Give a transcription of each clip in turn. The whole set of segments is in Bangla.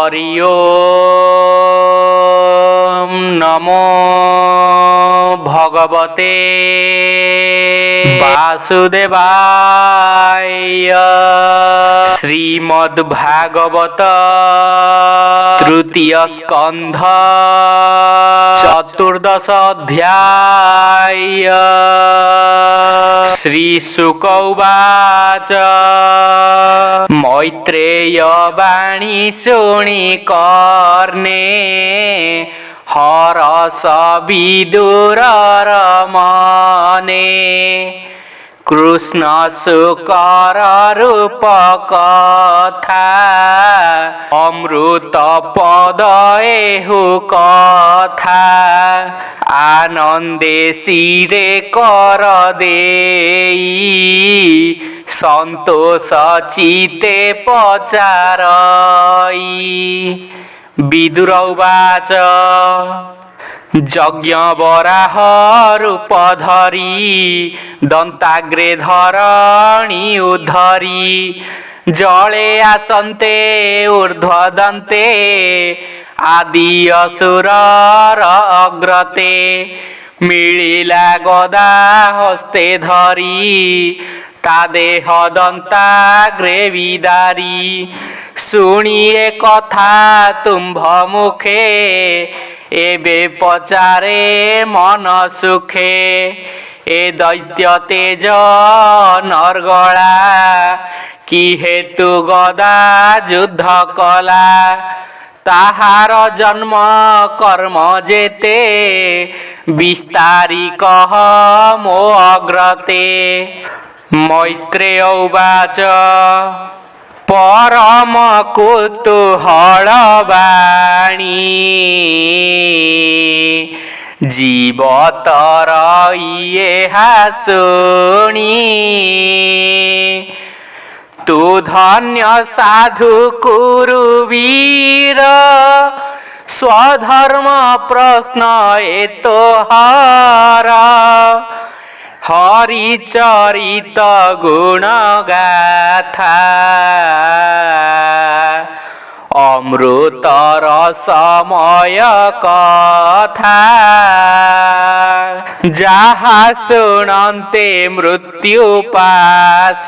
हरि ओम नमो भगवते वासुदेवाय। श्रीमद्भागवत तृतीय स्कंध चतुर्दश अध्याय। श्री शुक उवाच मैत्रेय वाणी शुणि कर्णे हरष विदुरर मने कृष्ण शुकर रूप कथा अमृत पद एहु कथा आनंदे शिरे कर देई संतोष चिते पचारई। विदुर उवाच यज्ञ वराह रूप धरी दंताग्रे धरणी उद्धरी जले आसन्ते ऊर्ध्व दन्ते आदि असुरर अग्रते मिलिला गदा हस्ते धरी ता देह दंताग्रे विदारी शुणिए कथा तुम्भ मुखे एबे पचारे मन सुखे ए दैत्य तेज नरगला कि हेतु गदा युद्ध कला ताहार जन्म कर्म जेते विस्तारी कह मो अग्रते। मैत्रेय उवाच परम कुतूहल वाणी जीवतर इहा शुणि तू धन्य साधु कुरुवीर स्वधर्म प्रश्न एतोहार हरिचरित गुण गाथा अमृत रसमय कथा जहा शुणन्ते मृत्यु पाश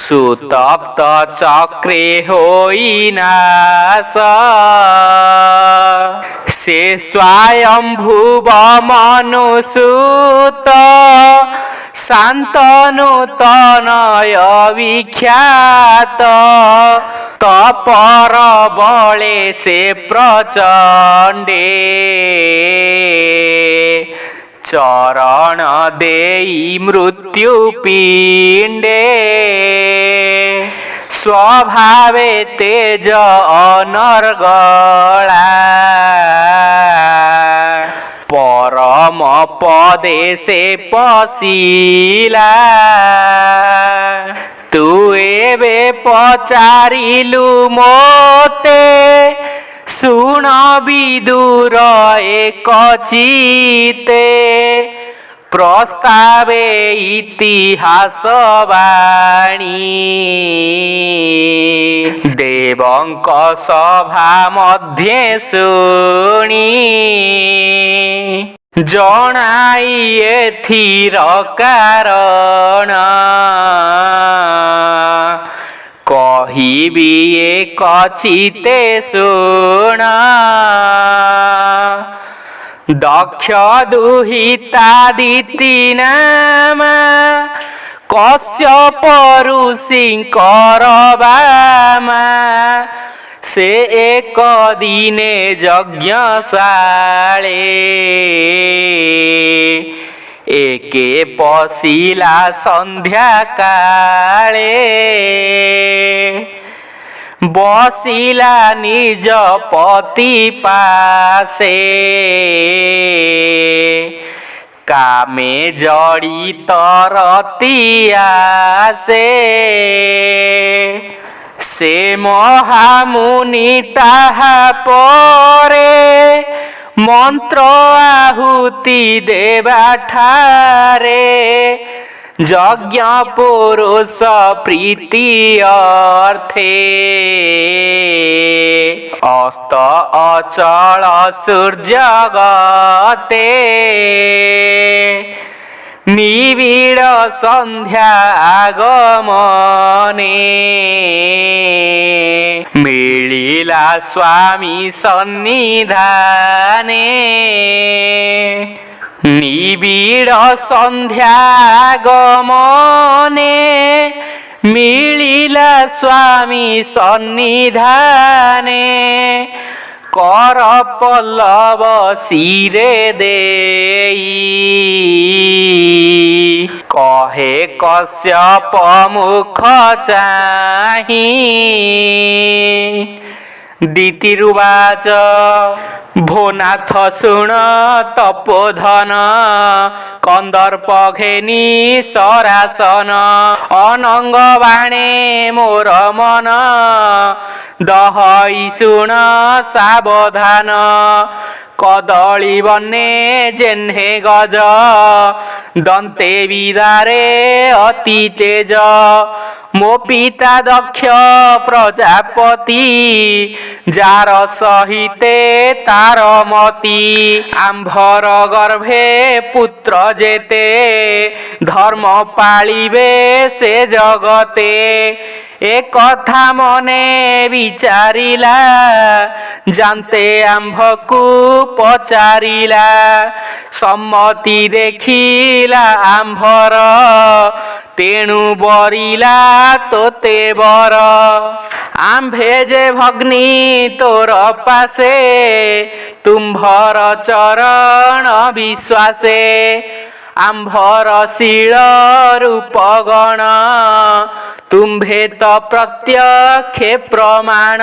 सुतप्त चक्रे होई नाश से स्वयंभुव मनुसूत शांतनु तनय विख्यात तपर बले से प्रचंडे चरण देई मृत्यु पिंडे स्वभावे तेज अनर्गला परम पदे से पशिला तू एबे पचारिलु मोते शुण विदुर एक चिते प्रस्तावे इतिहास वाणी देवंक सभा मध्ये शुणि जनाई एथिर कारण कहिबी एक चिते शुण दक्ष दुहितादिति नाम कश्यप ऋषिंकर बामा से एक दिने यज्ञशाले एके पशिला संध्या काले बसिला निज पति पासे कामे जड़ित रतिया से महामुनि ताहा परे मंत्र आहुति देवा ठारे যজ্ঞ পুরুষ প্রীতি অর্থে অস্ত অচল সূর্যগতে নিবিড় সন্ধ্যা আগমনে মিলিলা স্বামী সন্নিধানে নিবিড় সন্ধ্যা আগমনে মিলিলা স্বামী সন্নিধানে কর পল্লব শিরে দেই কহে কশ্যপ মুখ চাহি দিতিরুবাচ ভোনাথ শুণ তপোধন কন্দর্প ঘেনি সরাসন অনঙ্গ বাণে মোর মন দহই শুণ সাবধান কদলী বনে জেহ্নে গজ দন্তে বিদারে অতি তেজ মো পিতা দক্ষ প্রজাপতি যার সহিতে তার মতি আম্ভর গর্ভে পুত্র যেতে ধর্ম পালিবে সে জগতে এ কথা মনে বিচারিলা জানতে আম্ভকু পচারিলা সম্মতি দেখিলা আম্ভর তেণু বরিলা তোতে বর আম্ভে যে ভগ্নী তোর পাশে তুম্ভর চরণ বিশ্বাসে আম্ভর শিଳ রূপগণ তুম্ভে ତ প্রত্যক্ষে প্রমাণ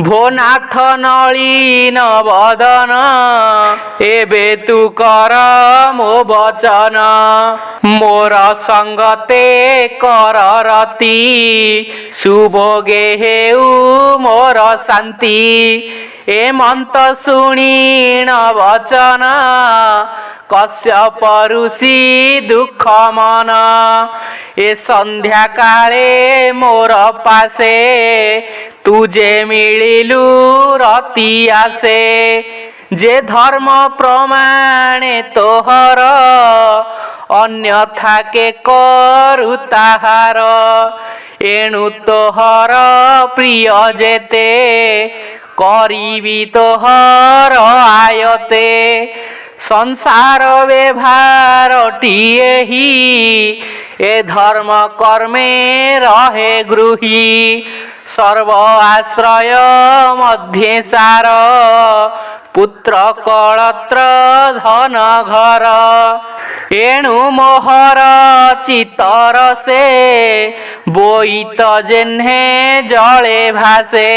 ভোনাথ নলিন বদন এবে তু কর মো বচন মোর সঙ্গতে কর রতি সুভোগে হেউ মোর শান্তি এ মন্ত শুଣିণ বচন কশ্যপ ঋষি দুঃখ মন এ সন্ধ্যা কালে মোর পাশে তু যে মিলিলু রতি আসে যে ধর্ম প্রমাণে তোহর অন্যথা কে করু তাহার এণু তোহর প্রিয় যেতে করিবি তোহর আয়তে সংসার ব্যবহারটিয়ে হি এ ধর্ম কর্মে রহে গৃহী সর্ব আশ্রয় মধ্যে সার পুত্র কলত্র ধন ঘর এণু মোহর চিতর সে বইত জেহ্নে জলে ভাসে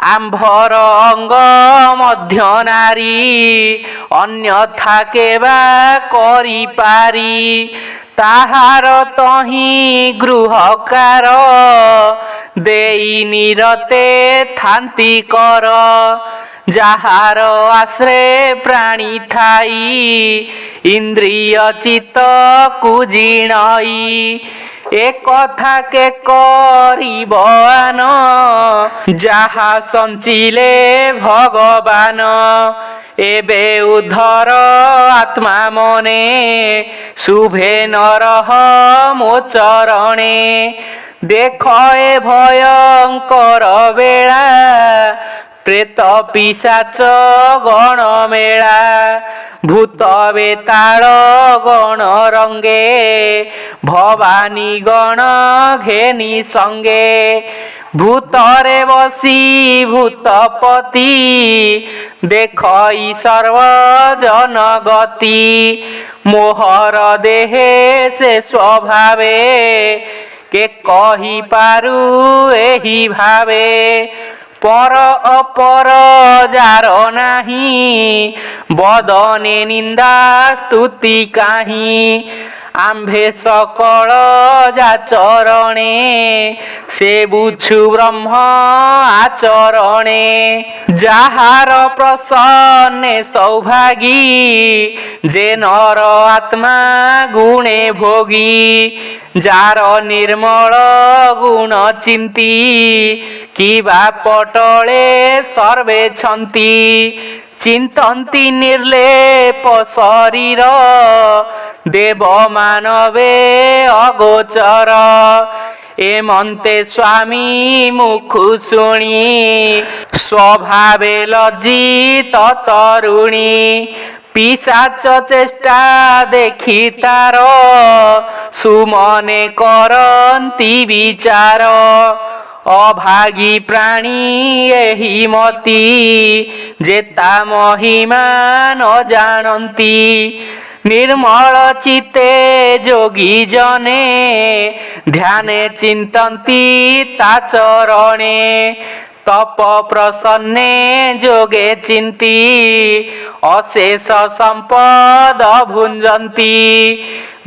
আম্ভর অঙ্গ মধ্য নারী অন্যথা কেবা করি পারি তাহার তহি গৃহকার দেই নিরতে থান্তি কর যাহার আশ্রে প্রাণী থাই ইন্দ্রিয় চিত্ত কুজিণই এ কথা কে করিব আন যাহা সঞ্চিলে ভগবান এবে উদ্ধর আত্মা মনে শুভে নরহ মো চরণে দেখ এ ভয়ঙ্কর বেড়া প্রেত পিশাচ গণ মেলা ভূত বেতাল গণ রঙ্গে ভবানী গণ ঘেনি সঙ্গে ভূতরে বসি ভূতপতি দেখই সর্বজন গতি মোহর দেহে সে স্বভাবে কে কহি পারু এহি ভাবে পর অপর যার নাহি বদনে নিন্দা স্তুতি কাহি আম্ভে সকল যাচরণে সে বুঝু ব্রহ্ম আচরণে যাহার প্রসন্নে সৌভাগী যে নর আত্মা গুণে ভোগী যার নির্মল গুণ চিন্তি কিবা পটলে সর্বে ছন্তি চিন্তন্তি নির্লেপ শরীর দেব মানবে অগোচর এমন্তে স্বামী মুখু শুনি স্বভাবে লজ্জিত তরুণী পিশাচ চেষ্টা দেখি তার সুমনে করন্তি বিচার অভাগী প্রাণী এহি মতি যে তা মহিমা ন জানন্তি निर्मल चित्ते जोगी जने ध्याने चिंतन्ति ता चरणे तप प्रसन्ने जोगे चिंती अशेष संपद भुंजन्ति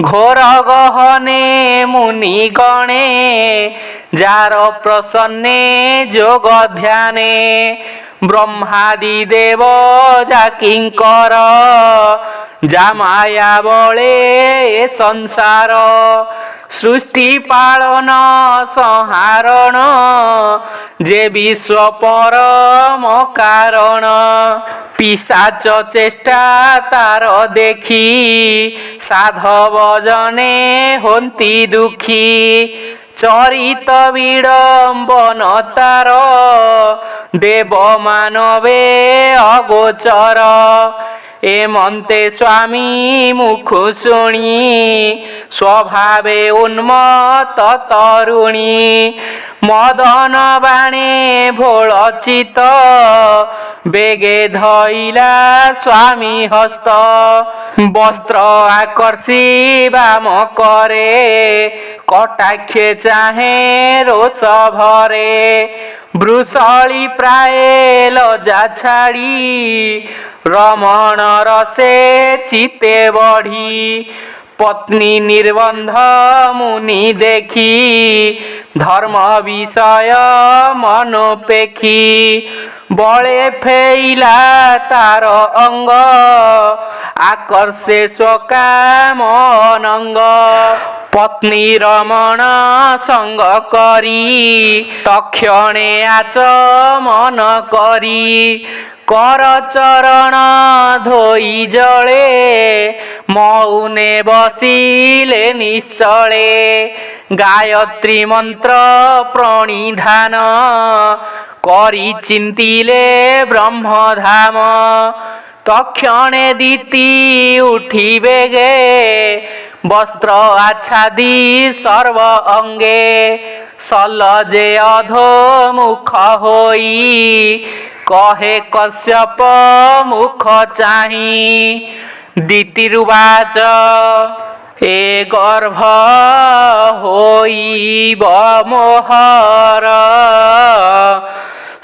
घोर गहने मुनि गणे जार प्रसन्ने जोग ध्याने ब्रह्मादि देव जा किंकर যা মায়া বলে এ সংসার সৃষ্টি পালন সংহারণ যে বিশ্ব পরম কারণ পিশাচ চেষ্টা তার দেখি সাধব জনে হন্তি দুঃখী চরিত বিড়ম্বন তার দেব মানবে অগোচর এমন্তে স্বামী মুখ শুনি স্বভাবে উন্মত্ত তরুণী মদন বাণে ভোল চিত বেগে ধইলা স্বামী হস্ত বস্ত্র আকর্ষি বাম করে কটাক্ষে চাহে রোষ ভরে বৃষলি প্রায় লজা ছাড়ি রমণ রসে চিতে বঢ়ি পত্নী নির্বন্ধ মুনি দেখি ধর্ম বিষয় মনোপেক্ষী বলে ফেইলা তার অঙ্গ আকর্ষে সকামনঙ্গ পত্নী রমণ সঙ্গ করি তক্ষণে আচমন করি কর চরণ ধোই জলে মৌনে বসিলে নিশ্চলে গায়ত্রী মন্ত্র প্রণিধান করি চিন্তিলে ব্রহ্মধাম তক্ষণে দিতি উঠিবে গে বস্ত্র আচ্ছাদি সর্ব অঙ্গে সলজে অধোমুখ হই কহে কশ্যপ মুখ চাহি দিতিরুবাচ এ গর্ভ হইব মোহর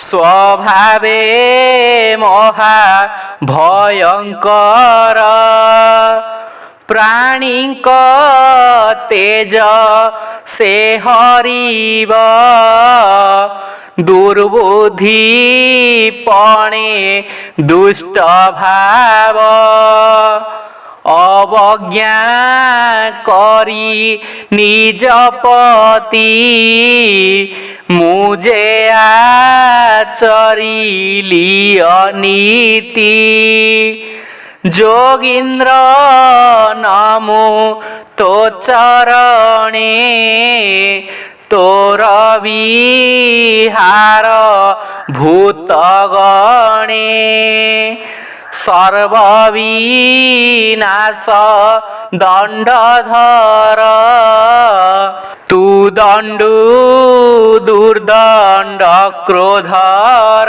স্বভাবে মহা ভয়ঙ্কর প্রাণীଙ୍କ তেজ সে হরিব দুর্বুদ্ধি পণে দুষ্ট ভাব অবজ্ঞা করি নিজ পতি মুজে আচরিলি অনীতি যোগীন্দ্র নমো তো চরণে তোর বিহার ভূতগণে সর্ববিনাশ দণ্ডধর তু দণ্ডু দুর্দণ্ড ক্রোধর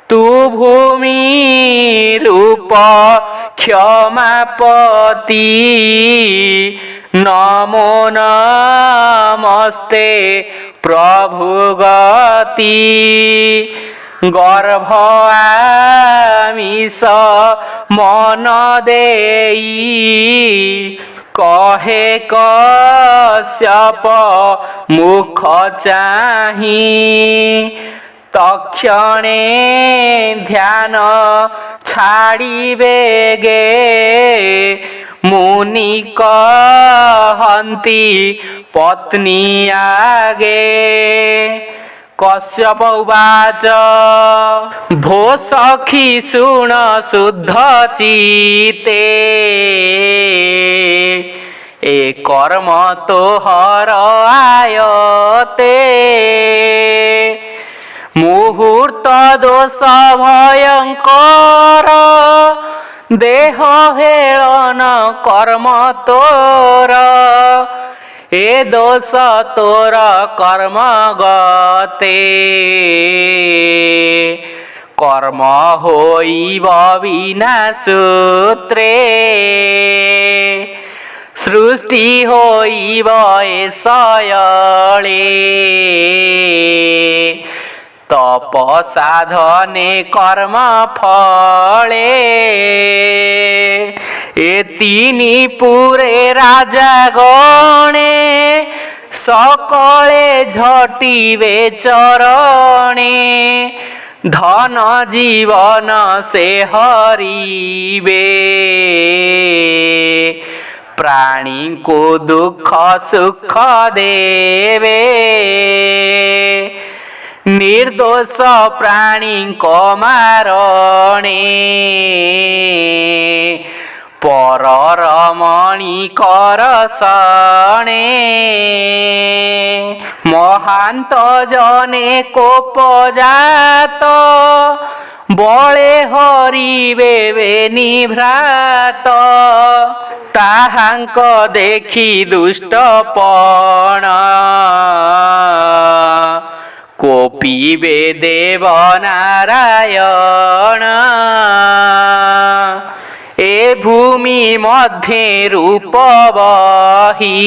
তু ভূমি রূপ ক্ষমাপতি নমো নমস্তে প্রভুগতি গর্ভ আমিষ মন দেই কহে কশ্যপ মুখ চাহি তক্ষণে ধ্যান ছাড়িবে গে মুনি কহন্তি পত্নী আগে কশ্যপ উবাচ ভো সখী শুণ শুদ্ধ চিতে এ কর্ম তোহর আয়তে মুহূর্ত দোষ ভয়ঙ্কর দেহ হেলন কর্ম তোর এ দোষ তোর কর্ম গতে কর্ম হইব বিনাশূত্রে সৃষ্টি হইব এ সয়লে তপ সাধনে কর্ম ফলে এ তিনি পুরে রাজা গণে সকলে ঝটিবে চরণে ধন জীবন সে হরিবে প্রাণীଙ୍କୁ দুঃখ সুখ দেবে ନିର୍ଦୋଷ ପ୍ରାଣୀଙ୍କ ମାରଣେ ପରର ମଣିକର ଶଣେ ମହାନ୍ତ ଜନେ କୋପଜାତ ବଳେ ହରିବେ ନିଭ୍ରାତ ତାହାଙ୍କ ଦେଖି ଦୁଷ୍ଟପଣ কোপিবে দেব নারায়ণ এ ভূমি মধ্যে রূপ বহি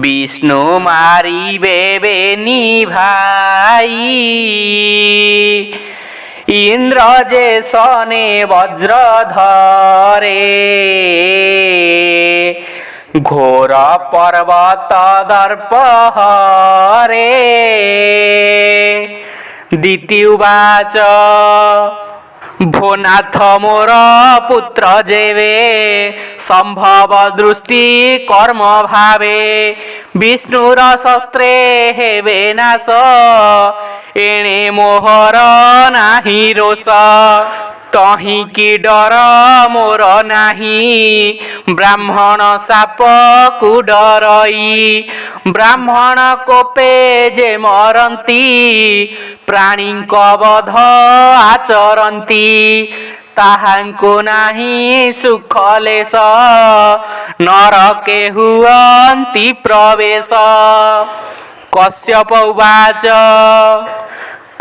বিষ্ণু মারিবে বেনি ভাই ইন্দ্র যে সনে বজ্র ধরে ঘোর পর্বত দর্প হরে দ্বিতীয়বাচ ভোনাথ মোর পুত্র যেবে সম্ভব দৃষ্টি কর্ম ভাবে বিষ্ণুর শস্ত্রে হেবে নাশ এণে মোহর নাহি রোষ তহি কি ডর মোর নাহি ব্রাহ্মণ সাপ কু ডরই ব্রাহ্মণ কোপে যে মরନ୍ତି ପ୍ରାଣୀଙ୍କ ବଧ ଆଚରନ୍ତି ତାହାଙ୍କୁ ନାହିଁ ସୁଖ ଲେଶ ନରକେ ହୁଅନ୍ତି ପ୍ରବେଶ କଶ୍ୟପ ଉବାଚ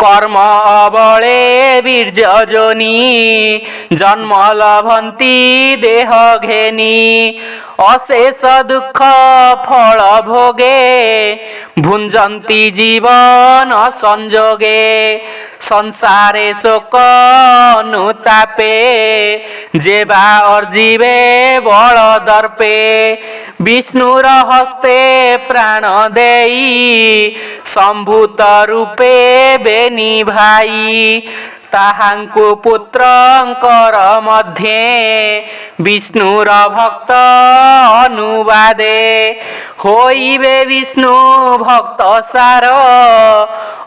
কর্ম অবলে বীর্য যোনি জন্ম লভন্তি দেহ ঘেনি অশেষ দুঃখ ফল ভোগে ভুঞ্জন্তি জীবন সংযোগে সংসারে শোক অনুতাপে যেবা অর্জিবে বল দর্পে বিষ্ণুর হস্তে প্রাণ দেই সম্ভূত রূপে বেনি ভাই তাহাଙ୍କୁ পুত্রଙ୍କର ମଧ୍ୟେ ବିଷ୍ଣୁର ଭକ୍ତ ଅନୁବାଦେ ହୋଇବେ ବିଷ୍ଣୁ ଭକ୍ତ ସାର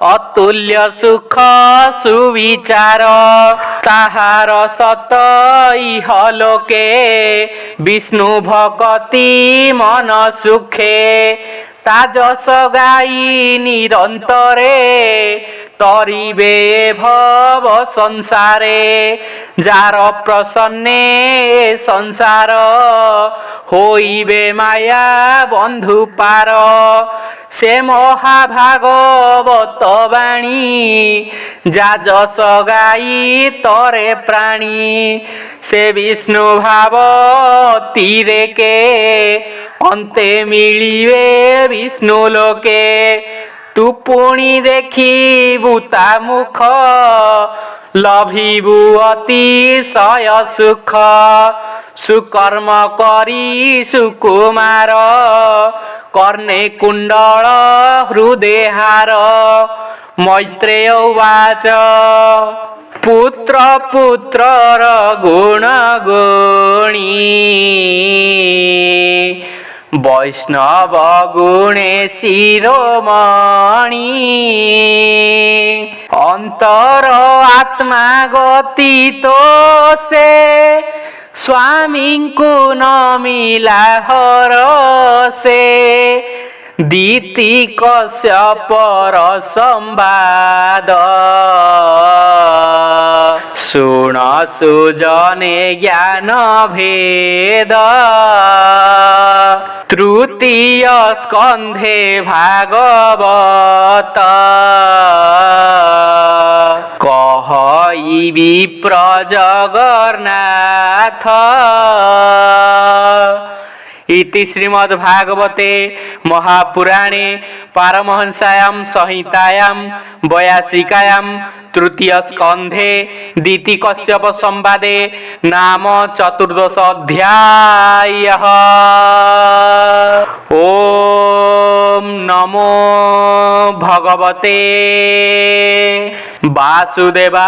ଅତୁଲ୍ୟ ସୁଖ ସୁବିଚାର ତାହାର ସତ ଇହ ଲୋକେ ବିଷ୍ଣୁ ଭକତି ମନ ସୁଖେ ତା ଯଶ ଗାଇ ନିରନ୍ତରେ তরিবে ভব সংসারে যার প্রসন্নে সংসার হইবে মায়া বন্ধু পার সে মহাভাগবত বাণী যা যশ গাই তরে প্রাণী সে বিষ্ণু ভাব তীরেকে অন্তে মিলিবে বিষ্ণু লোকে তু পুଣି ଦେଖିବୁ ତା ମୁଖ ଲଭିବୁ ଅତିଶୟ ସୁଖ ସୁକର୍ମ କରି ସୁକୁମାର କର୍ଣ୍ଣେ କୁଣ୍ଡଳ ହୃଦୟହାର ମୈତ୍ରେୟ ଉବାଚ ପୁତ୍ର ପୁତ୍ରର ଗୁଣ ଗୁଣୀ ବୈଷ୍ଣବ ଗୁଣେ ଶିରୋମଣି ଅନ୍ତର ଆତ୍ମା ଗତିତ ସେ ସ୍ୱାମୀଙ୍କୁ ନ ମିଲା ହର ସେ ଦୀତି କଶ୍ୟପର ସମ୍ବାଦ ଶୁଣ ସୁଜନେ ଜ୍ଞାନ ଭେଦ ତୃତୀୟ ସ୍କନ୍ଧେ ଭାଗବତ କହିବି ପ୍ରଜଗନ୍ନାଥ इति श्रीमद्भागवते महापुराणे पारमहंस्यां संहितायां वैयासिकायां तृतीय स्कन्धे दिति कश्यप संवादे नाम चतुर्दश अध्यायः। ओम नमो भगवते वासुदेवाय।